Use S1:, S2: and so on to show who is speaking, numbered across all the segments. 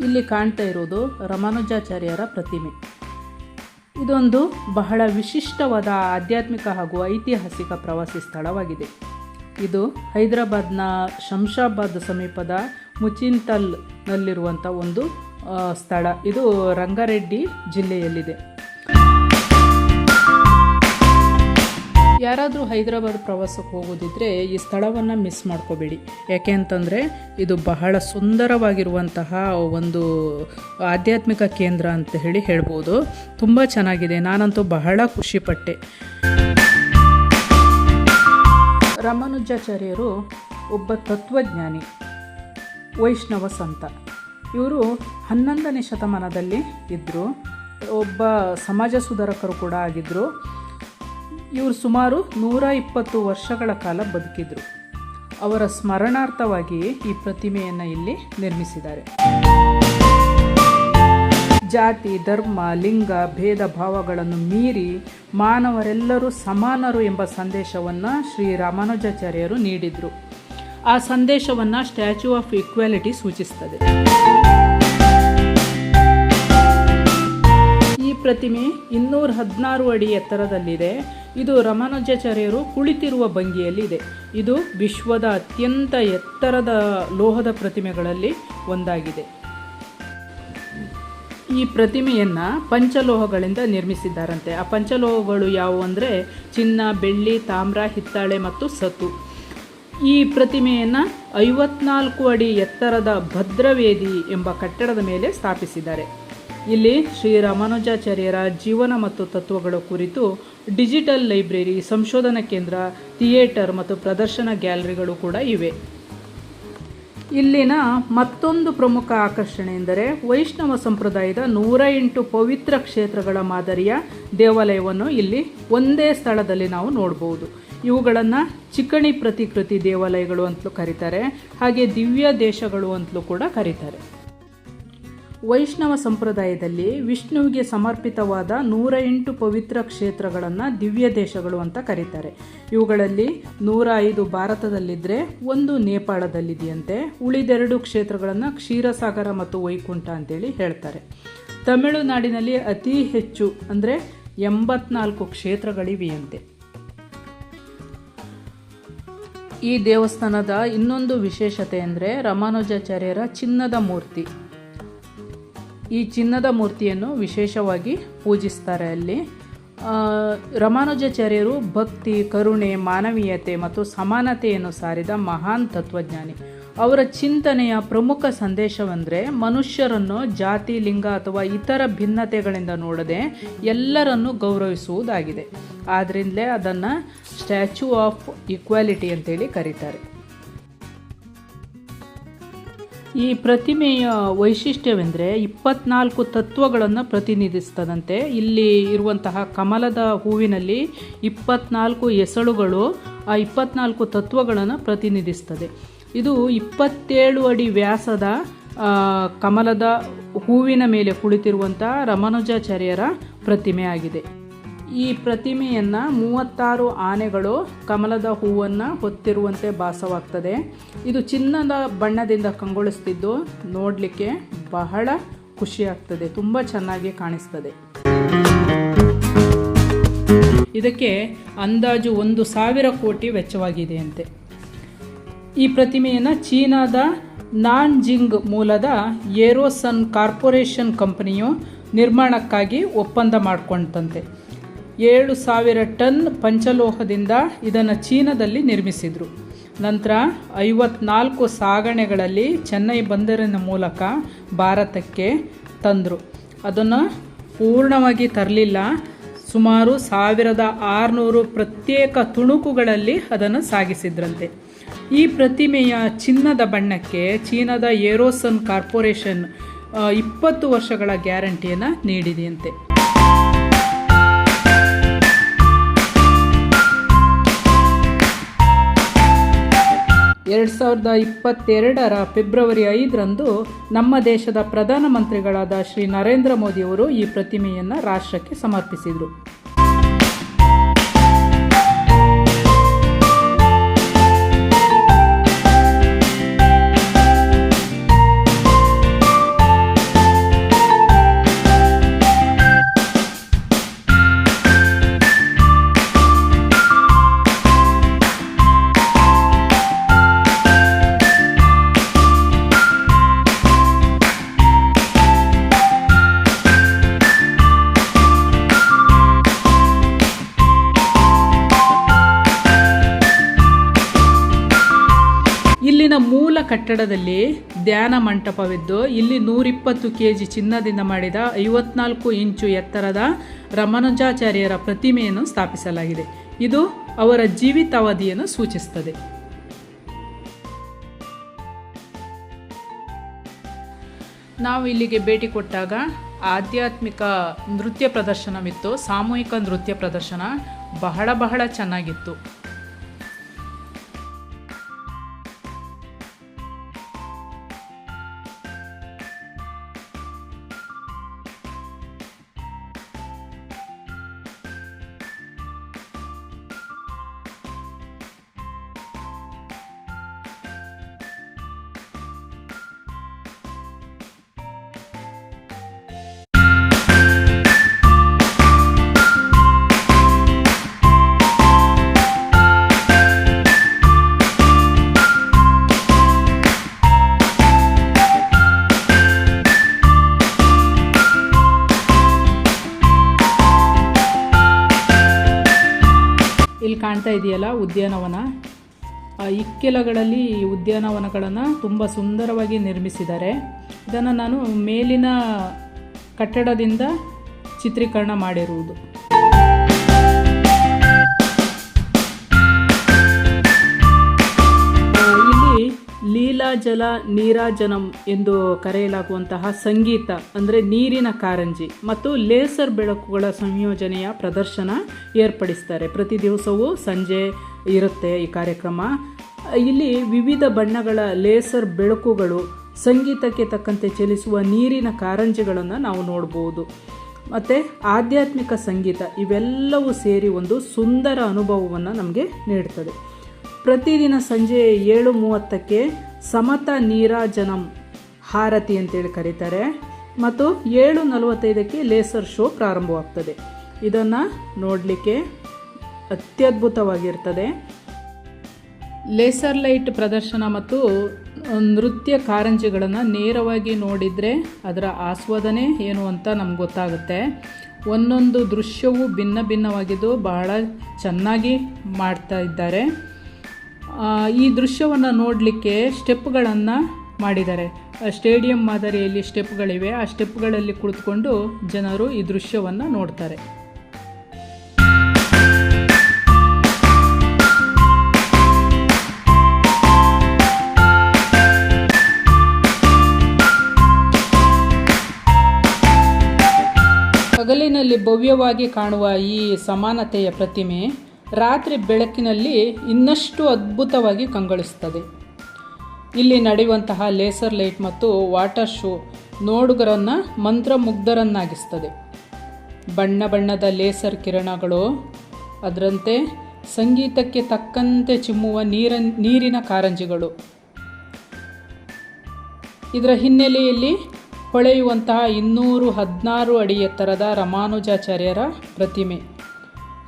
S1: ಇಲ್ಲಿ ಕಾಣ್ತಾ ಇರೋದು ರಾಮಾನುಜಾಚಾರ್ಯರ ಪ್ರತಿಮೆ. ಇದೊಂದು ಬಹಳ ವಿಶಿಷ್ಟವಾದ ಆಧ್ಯಾತ್ಮಿಕ ಹಾಗೂ ಐತಿಹಾಸಿಕ ಪ್ರವಾಸಿ ಸ್ಥಳವಾಗಿದೆ. ಇದು ಹೈದರಾಬಾದ್ನ ಶಂಷಾಬಾದ್ ಸಮೀಪದ ಮುಚಿಂತಲ್ನಲ್ಲಿರುವಂಥ ಒಂದು ಸ್ಥಳ. ಇದು ರಂಗಾರೆಡ್ಡಿ ಜಿಲ್ಲೆಯಲ್ಲಿದೆ. ಯಾರಾದರೂ ಹೈದರಾಬಾದ್ ಪ್ರವಾಸಕ್ಕೆ ಹೋಗೋದಿದ್ರೆ ಈ ಸ್ಥಳವನ್ನು ಮಿಸ್ ಮಾಡ್ಕೋಬೇಡಿ. ಯಾಕೆ ಅಂತಂದರೆ ಇದು ಬಹಳ ಸುಂದರವಾಗಿರುವಂತಹ ಒಂದು ಆಧ್ಯಾತ್ಮಿಕ ಕೇಂದ್ರ ಅಂತ ಹೇಳ್ಬೋದು. ತುಂಬ ಚೆನ್ನಾಗಿದೆ. ನಾನಂತೂ ಬಹಳ ಖುಷಿಪಟ್ಟೆ. ರಾಮಾನುಜಾಚಾರ್ಯರು ಒಬ್ಬ ತತ್ವಜ್ಞಾನಿ, ವೈಷ್ಣವ ಸಂತ. ಇವರು 11ನೇ ಶತಮಾನದಲ್ಲಿ ಇದ್ದರು. ಒಬ್ಬ ಸಮಾಜ ಸುಧಾರಕರು ಕೂಡ ಆಗಿದ್ದರು. ಇವರು ಸುಮಾರು 120 ವರ್ಷಗಳ ಕಾಲ ಬದುಕಿದ್ರು. ಅವರ ಸ್ಮರಣಾರ್ಥವಾಗಿ ಈ ಪ್ರತಿಮೆಯನ್ನು ಇಲ್ಲಿ ನಿರ್ಮಿಸಿದ್ದಾರೆ. ಜಾತಿ, ಧರ್ಮ, ಲಿಂಗ ಭೇದ ಭಾವಗಳನ್ನು ಮೀರಿ ಮಾನವರೆಲ್ಲರೂ ಸಮಾನರು ಎಂಬ ಸಂದೇಶವನ್ನು ಶ್ರೀ ರಾಮಾನುಜಾಚಾರ್ಯರು ನೀಡಿದರು. ಆ ಸಂದೇಶವನ್ನು ಸ್ಟ್ಯಾಚ್ಯೂ ಆಫ್ ಈಕ್ವಾಲಿಟಿ ಸೂಚಿಸ್ತದೆ. ಈ ಪ್ರತಿಮೆ 216 ಅಡಿ ಎತ್ತರದಲ್ಲಿದೆ. ಇದು ರಾಮಾನುಜಾಚಾರ್ಯರು ಕುಳಿತಿರುವ ಭಂಗಿಯಲ್ಲಿದೆ. ಇದು ವಿಶ್ವದ ಅತ್ಯಂತ ಎತ್ತರದ ಲೋಹದ ಪ್ರತಿಮೆಗಳಲ್ಲಿ ಒಂದಾಗಿದೆ. ಈ ಪ್ರತಿಮೆಯನ್ನು ಪಂಚಲೋಹಗಳಿಂದ ನಿರ್ಮಿಸಿದ್ದಾರಂತೆ. ಆ ಪಂಚಲೋಹಗಳು ಯಾವುವು ಅಂದರೆ ಚಿನ್ನ, ಬೆಳ್ಳಿ, ತಾಮ್ರ, ಹಿತ್ತಾಳೆ ಮತ್ತು ಸತು. ಈ ಪ್ರತಿಮೆಯನ್ನು 54 ಅಡಿ ಎತ್ತರದ ಭದ್ರವೇದಿ ಎಂಬ ಕಟ್ಟಡದ ಮೇಲೆ ಸ್ಥಾಪಿಸಿದ್ದಾರೆ. ಇಲ್ಲಿ ಶ್ರೀ ರಾಮಾನುಜಾಚಾರ್ಯರ ಜೀವನ ಮತ್ತು ತತ್ವಗಳ ಕುರಿತು ಡಿಜಿಟಲ್ ಲೈಬ್ರರಿ, ಸಂಶೋಧನಾ ಕೇಂದ್ರ, ಥಿಯೇಟರ್ ಮತ್ತು ಪ್ರದರ್ಶನ ಗ್ಯಾಲರಿಗಳು ಕೂಡ ಇವೆ. ಇಲ್ಲಿನ ಮತ್ತೊಂದು ಪ್ರಮುಖ ಆಕರ್ಷಣೆ ಎಂದರೆ ವೈಷ್ಣವ ಸಂಪ್ರದಾಯದ 108 ಪವಿತ್ರ ಕ್ಷೇತ್ರಗಳ ಮಾದರಿಯ ದೇವಾಲಯವನ್ನು ಇಲ್ಲಿ ಒಂದೇ ಸ್ಥಳದಲ್ಲಿ ನಾವು ನೋಡಬಹುದು. ಇವುಗಳನ್ನು ಚಿಕಣಿ ಪ್ರತಿಕೃತಿ ದೇವಾಲಯಗಳು ಅಂತಲೂ ಕರೀತಾರೆ. ಹಾಗೆ ದಿವ್ಯ ದೇಶಗಳು ಅಂತಲೂ ಕೂಡ ಕರೀತಾರೆ. ವೈಷ್ಣವ ಸಂಪ್ರದಾಯದಲ್ಲಿ ವಿಷ್ಣುವಿಗೆ ಸಮರ್ಪಿತವಾದ 108 ಪವಿತ್ರ ಕ್ಷೇತ್ರಗಳನ್ನು ದಿವ್ಯ ದೇಶಗಳು ಅಂತ ಕರೀತಾರೆ. ಇವುಗಳಲ್ಲಿ 105 ಭಾರತದಲ್ಲಿದ್ದರೆ 1 ನೇಪಾಳದಲ್ಲಿದೆಯಂತೆ. ಉಳಿದೆರಡು ಕ್ಷೇತ್ರಗಳನ್ನು ಕ್ಷೀರಸಾಗರ ಮತ್ತು ವೈಕುಂಠ ಅಂತೇಳಿ ಹೇಳ್ತಾರೆ. ತಮಿಳುನಾಡಿನಲ್ಲಿ ಅತಿ ಹೆಚ್ಚು ಅಂದರೆ 84 ಕ್ಷೇತ್ರಗಳಿವೆಯಂತೆ. ಈ ದೇವಸ್ಥಾನದ ಇನ್ನೊಂದು ವಿಶೇಷತೆ ಅಂದರೆ ರಾಮಾನುಜಾಚಾರ್ಯರ ಚಿನ್ನದ ಮೂರ್ತಿ. ಈ ಚಿನ್ನದ ಮೂರ್ತಿಯನ್ನು ವಿಶೇಷವಾಗಿ ಪೂಜಿಸ್ತಾರೆ. ಅಲ್ಲಿ ರಾಮಾನುಜಾಚಾರ್ಯರು ಭಕ್ತಿ, ಕರುಣೆ, ಮಾನವೀಯತೆ ಮತ್ತು ಸಮಾನತೆಯನ್ನು ಸಾರಿದ ಮಹಾನ್ ತತ್ವಜ್ಞಾನಿ. ಅವರ ಚಿಂತನೆಯ ಪ್ರಮುಖ ಸಂದೇಶವೆಂದರೆ ಮನುಷ್ಯರನ್ನು ಜಾತಿ, ಲಿಂಗ ಅಥವಾ ಇತರ ಭಿನ್ನತೆಗಳಿಂದ ನೋಡದೆ ಎಲ್ಲರನ್ನೂ ಗೌರವಿಸುವುದಾಗಿದೆ. ಆದ್ದರಿಂದಲೇ ಅದನ್ನು ಸ್ಟ್ಯಾಚ್ಯೂ ಆಫ್ ಈಕ್ವಾಲಿಟಿ ಅಂತೇಳಿ ಕರೀತಾರೆ. ಈ ಪ್ರತಿಮೆಯ ವೈಶಿಷ್ಟ್ಯವೆಂದರೆ 24 ತತ್ವಗಳನ್ನು ಪ್ರತಿನಿಧಿಸ್ತದಂತೆ. ಇಲ್ಲಿ ಇರುವಂತಹ ಕಮಲದ ಹೂವಿನಲ್ಲಿ 24 ಎಸಳುಗಳು ಆ 24 ತತ್ವಗಳನ್ನು ಪ್ರತಿನಿಧಿಸ್ತದೆ. ಇದು 27 ಅಡಿ ವ್ಯಾಸದ ಕಮಲದ ಹೂವಿನ ಮೇಲೆ ಕುಳಿತಿರುವಂಥ ರಾಮಾನುಜಾಚಾರ್ಯರ ಪ್ರತಿಮೆ ಆಗಿದೆ. ಈ ಪ್ರತಿಮೆಯನ್ನು 36 ಆನೆಗಳು ಕಮಲದ ಹೂವನ್ನು ಹೊತ್ತಿರುವಂತೆ ಭಾಸವಾಗ್ತದೆ. ಇದು ಚಿನ್ನದ ಬಣ್ಣದಿಂದ ಕಂಗೊಳಿಸ್ತಿದ್ದು ನೋಡಲಿಕ್ಕೆ ಬಹಳ ಖುಷಿಯಾಗ್ತದೆ. ತುಂಬ ಚೆನ್ನಾಗಿ ಕಾಣಿಸ್ತದೆ. ಇದಕ್ಕೆ ಅಂದಾಜು 1,000 ಕೋಟಿ ವೆಚ್ಚವಾಗಿದೆಯಂತೆ. ಈ ಪ್ರತಿಮೆಯನ್ನು ಚೀನಾದ ನಾನ್ಜಿಂಗ್ ಮೂಲದ ಏರೋಸನ್ ಕಾರ್ಪೊರೇಷನ್ ಕಂಪನಿಯು ನಿರ್ಮಾಣಕ್ಕಾಗಿ ಒಪ್ಪಂದ ಮಾಡಿಕೊಂಡಂತೆ. 7,000 ಟನ್ ಪಂಚಲೋಹದಿಂದ ಇದನ್ನು ಚೀನಾದಲ್ಲಿ ನಿರ್ಮಿಸಿದರು. ನಂತರ 54 ಸಾಗಣೆಗಳಲ್ಲಿ ಚೆನ್ನೈ ಬಂದರಿನ ಮೂಲಕ ಭಾರತಕ್ಕೆ ತಂದರು. ಅದನ್ನು ಪೂರ್ಣವಾಗಿ ತರಲಿಲ್ಲ. ಸುಮಾರು 1,600 ಪ್ರತ್ಯೇಕ ತುಣುಕುಗಳಲ್ಲಿ ಅದನ್ನು ಸಾಗಿಸಿದ್ರಂತೆ. ಈ ಪ್ರತಿಮೆಯ ಚಿನ್ನದ ಬಣ್ಣಕ್ಕೆ ಚೀನಾದ ಏರೋಸನ್ ಕಾರ್ಪೊರೇಷನ್ 20 ವರ್ಷಗಳ ಗ್ಯಾರಂಟಿಯನ್ನು ನೀಡಿದೆಯಂತೆ. 2022ರ ಫೆಬ್ರವರಿ 5ರಂದು ನಮ್ಮ ದೇಶದ ಪ್ರಧಾನಮಂತ್ರಿಗಳಾದ ಶ್ರೀ ನರೇಂದ್ರ ಮೋದಿಯವರು ಈ ಪ್ರತಿಮೆಯನ್ನು ರಾಷ್ಟ್ರಕ್ಕೆ ಸಮರ್ಪಿಸಿದರು. ಕಟ್ಟಡದಲ್ಲಿ ಧ್ಯಾನ ಮಂಟಪವಿದ್ದು ಇಲ್ಲಿ 120 kg ಚಿನ್ನದಿಂದ ಮಾಡಿದ 54 ಇಂಚು ಎತ್ತರದ ರಾಮಾನುಜಾಚಾರ್ಯರ ಪ್ರತಿಮೆಯನ್ನು ಸ್ಥಾಪಿಸಲಾಗಿದೆ. ಇದು ಅವರ ಜೀವಿತಾವಧಿಯನ್ನು ಸೂಚಿಸುತ್ತದೆ. ನಾವು ಇಲ್ಲಿಗೆ ಭೇಟಿ ಕೊಟ್ಟಾಗ ಆಧ್ಯಾತ್ಮಿಕ ನೃತ್ಯ ಪ್ರದರ್ಶನವಿತ್ತು. ಸಾಮೂಹಿಕ ನೃತ್ಯ ಪ್ರದರ್ಶನ ಬಹಳ ಚೆನ್ನಾಗಿತ್ತು. ಇಲ್ಲಿ ಕಾಣ್ತಾ ಇದೆಯಲ್ಲ ಉದ್ಯಾನವನ. ಇಕ್ಕೆಲಗಳಲ್ಲಿ ಈ ಉದ್ಯಾನವನಗಳನ್ನು ತುಂಬ ಸುಂದರವಾಗಿ ನಿರ್ಮಿಸಿದ್ದಾರೆ. ಇದನ್ನು ನಾನು ಮೇಲಿನ ಕಟ್ಟಡದಿಂದ ಚಿತ್ರೀಕರಣ ಮಾಡಿರುವುದು. ಇಲ್ಲಿ ಲೀಲಾಜಲ ನೀರಾಜನಂ ಎಂದು ಕರೆಯಲಾಗುವಂತಹ ಸಂಗೀತ ಅಂದರೆ ನೀರಿನ ಕಾರಂಜಿ ಮತ್ತು ಲೇಸರ್ ಬೆಳಕುಗಳ ಸಂಯೋಜನೆಯ ಪ್ರದರ್ಶನ ಏರ್ಪಡಿಸ್ತಾರೆ. ಪ್ರತಿ ದಿವಸವೂ ಸಂಜೆ ಇರುತ್ತೆ ಈ ಕಾರ್ಯಕ್ರಮ. ಇಲ್ಲಿ ವಿವಿಧ ಬಣ್ಣಗಳ ಲೇಸರ್ ಬೆಳಕುಗಳು, ಸಂಗೀತಕ್ಕೆ ತಕ್ಕಂತೆ ಚಲಿಸುವ ನೀರಿನ ಕಾರಂಜಿಗಳನ್ನು ನಾವು ನೋಡ್ಬೋದು. ಮತ್ತು ಆಧ್ಯಾತ್ಮಿಕ ಸಂಗೀತ ಇವೆಲ್ಲವೂ ಸೇರಿ ಒಂದು ಸುಂದರ ಅನುಭವವನ್ನು ನಮಗೆ ನೀಡ್ತದೆ. ಪ್ರತಿದಿನ ಸಂಜೆ 7:30ಕ್ಕೆ ಸಮತ ನೀರಾಜನಂ ಹಾರತಿ ಅಂತೇಳಿ ಕರೀತಾರೆ ಮತ್ತು 7:45ಕ್ಕೆ ಲೇಸರ್ ಶೋ ಪ್ರಾರಂಭವಾಗ್ತದೆ. ಇದನ್ನು ನೋಡಲಿಕ್ಕೆ ಅತ್ಯದ್ಭುತವಾಗಿರ್ತದೆ. ಲೇಸರ್ ಲೈಟ್ ಪ್ರದರ್ಶನ ಮತ್ತು ನೃತ್ಯ ಕಾರಂಜಿಗಳನ್ನು ನೇರವಾಗಿ ನೋಡಿದರೆ ಅದರ ಆಸ್ವಾದನೆ ಏನು ಅಂತ ನಮ್ಗೆ ಗೊತ್ತಾಗುತ್ತೆ. ಒಂದೊಂದು ದೃಶ್ಯವೂ ಭಿನ್ನವಾಗಿದ್ದು ಬಹಳ ಚೆನ್ನಾಗಿ ಮಾಡ್ತಾ ಇದ್ದಾರೆ. ಈ ದೃಶ್ಯವನ್ನು ನೋಡಲಿಕ್ಕೆ ಸ್ಟೆಪ್ಗಳನ್ನು ಮಾಡಿದ್ದಾರೆ. ಸ್ಟೇಡಿಯಂ ಮಾದರಿಯಲ್ಲಿ ಸ್ಟೆಪ್ಗಳಿವೆ. ಆ ಸ್ಟೆಪ್ಗಳಲ್ಲಿ ಕುಳಿತುಕೊಂಡು ಜನರು ಈ ದೃಶ್ಯವನ್ನು ನೋಡ್ತಾರೆ. ಹಗಲಿನಲ್ಲಿ ಭವ್ಯವಾಗಿ ಕಾಣುವ ಈ ಸಮಾನತೆಯ ಪ್ರತಿಮೆ ರಾತ್ರಿ ಬೆಳಕಿನಲ್ಲಿ ಇನ್ನಷ್ಟು ಅದ್ಭುತವಾಗಿ ಕಂಗೊಳಿಸುತ್ತದೆ. ಇಲ್ಲಿ ನಡೆಯುವಂತಹ ಲೇಸರ್ ಲೈಟ್ ಮತ್ತು ವಾಟರ್ ಶೋ ನೋಡುಗರನ್ನು ಮಂತ್ರಮುಗ್ಧರನ್ನಾಗಿಸ್ತದೆ. ಬಣ್ಣದ ಲೇಸರ್ ಕಿರಣಗಳು ಅದರಂತೆ ಸಂಗೀತಕ್ಕೆ ತಕ್ಕಂತೆ ಚಿಮ್ಮುವ ನೀರಿನ ಕಾರಂಜಿಗಳು. ಇದರ ಹಿನ್ನೆಲೆಯಲ್ಲಿ ಹೊಳೆಯುವಂತಹ 216 ಅಡಿ ಎತ್ತರದ ರಾಮಾನುಜಾಚಾರ್ಯರ ಪ್ರತಿಮೆ.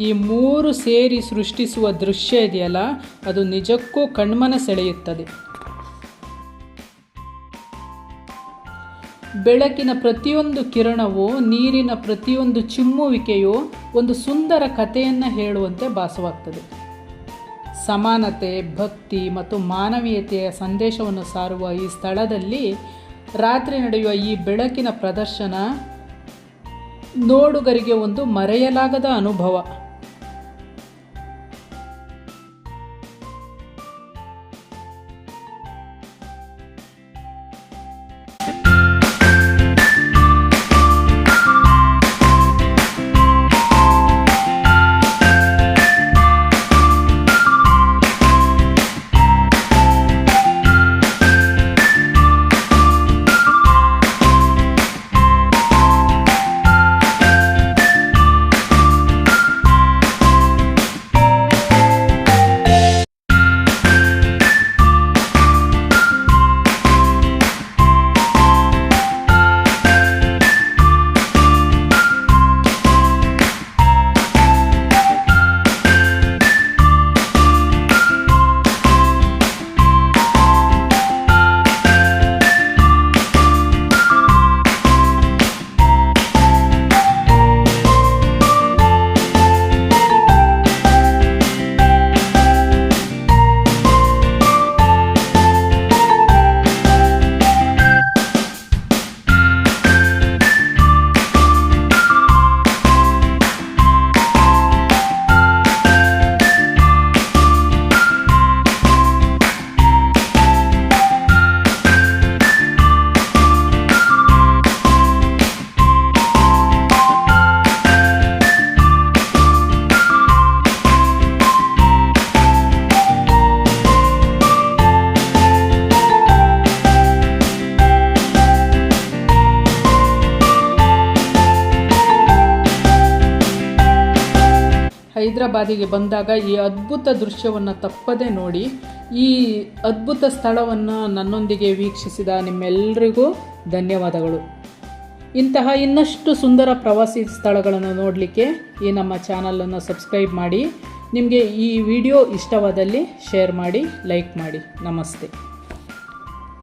S1: ಈ ಮೂರು ಸೇರಿ ಸೃಷ್ಟಿಸುವ ದೃಶ್ಯ ಇದೆಯಲ್ಲ, ಅದು ನಿಜಕ್ಕೂ ಕಣ್ಮನ ಸೆಳೆಯುತ್ತದೆ. ಬೆಳಕಿನ ಪ್ರತಿಯೊಂದು ಕಿರಣವು, ನೀರಿನ ಪ್ರತಿಯೊಂದು ಚಿಮ್ಮುವಿಕೆಯು ಒಂದು ಸುಂದರ ಕಥೆಯನ್ನು ಹೇಳುವಂತೆ ಭಾಸವಾಗ್ತದೆ. ಸಮಾನತೆ, ಭಕ್ತಿ ಮತ್ತು ಮಾನವೀಯತೆಯ ಸಂದೇಶವನ್ನು ಸಾರುವ ಈ ಸ್ಥಳದಲ್ಲಿ ರಾತ್ರಿ ನಡೆಯುವ ಈ ಬೆಳಕಿನ ಪ್ರದರ್ಶನ ನೋಡುಗರಿಗೆ ಒಂದು ಮರೆಯಲಾಗದ ಅನುಭವ. ಹೈದರಾಬಾದಿಗೆ ಬಂದಾಗ ಈ ಅದ್ಭುತ ದೃಶ್ಯವನ್ನು ತಪ್ಪದೇ ನೋಡಿ. ಈ ಅದ್ಭುತ ಸ್ಥಳವನ್ನು ನನ್ನೊಂದಿಗೆ ವೀಕ್ಷಿಸಿದ ನಿಮ್ಮೆಲ್ಲರಿಗೂ ಧನ್ಯವಾದಗಳು. ಇಂತಹ ಇನ್ನಷ್ಟು ಸುಂದರ ಪ್ರವಾಸಿ ಸ್ಥಳಗಳನ್ನು ನೋಡಲಿಕ್ಕೆ ಈ ನಮ್ಮ ಚಾನಲನ್ನು ಸಬ್ಸ್ಕ್ರೈಬ್ ಮಾಡಿ. ನಿಮಗೆ ಈ ವಿಡಿಯೋ ಇಷ್ಟವಾದಲ್ಲಿ ಶೇರ್ ಮಾಡಿ, ಲೈಕ್ ಮಾಡಿ. ನಮಸ್ತೆ.